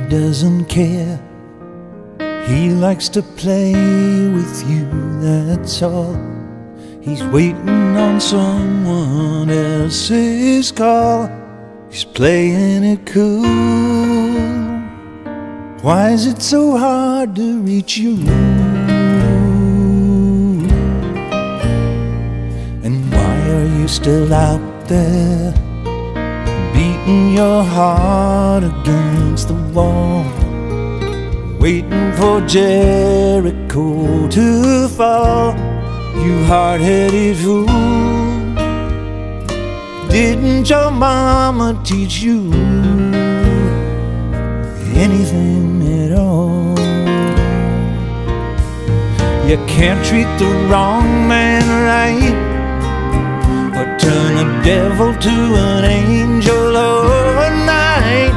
doesn't care. He likes to play with you, that's all. He's waiting on someone else's call. He's playing it cool. Why is it so hard to reach you? And why are you still out there, beating your heart against the wall, waiting for Jericho to fall? You hard-headed fool, didn't your mama teach you anything at all? You can't treat the wrong man right, or turn a devil to an angel overnight.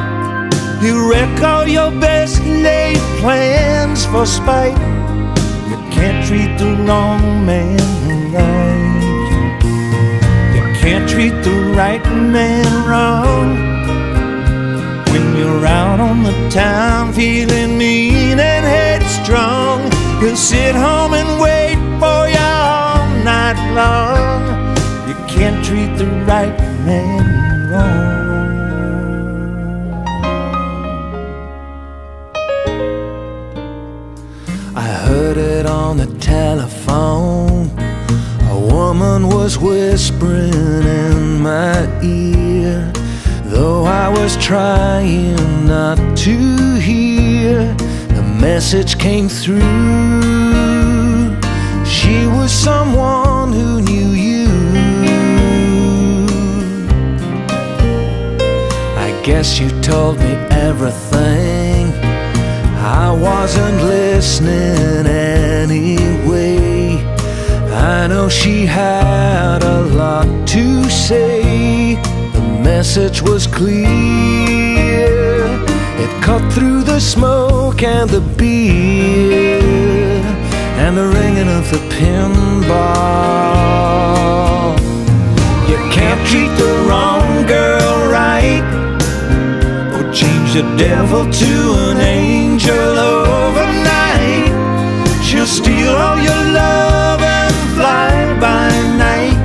You wreck all your best laid plans for spite. You can't treat the wrong man right. You can't treat the right man wrong. When you're out on the town feeling mean and headstrong, you'll sit home and wait for you all night long. You can't treat the right man wrong. I heard it on the telephone. A woman was whispering in my ear, though I was trying not to hear. The message came through. She was someone who knew you. I guess you told me everything. I wasn't listening anyway. I know she had a lot to say. The message was clear. It cut through the smoke and the beer and the ringing of the pinball. You can't treat the wrong girl right, or change the devil to an angel overnight. She'll steal all your love and fly by night.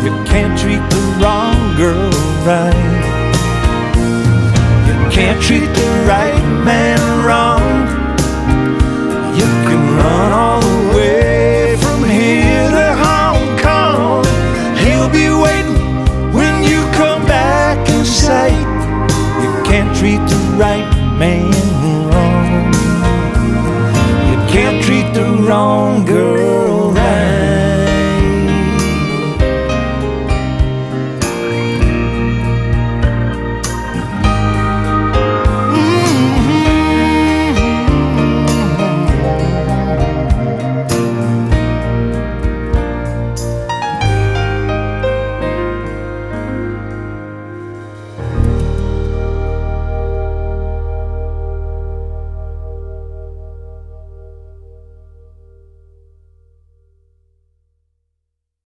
You can't treat the wrong girl right. You can't treat the right man wrong. You can run all the way from here to Hong Kong. He'll be waiting when you come back in sight. You can't treat the right man wrong. You can't treat the wrong girl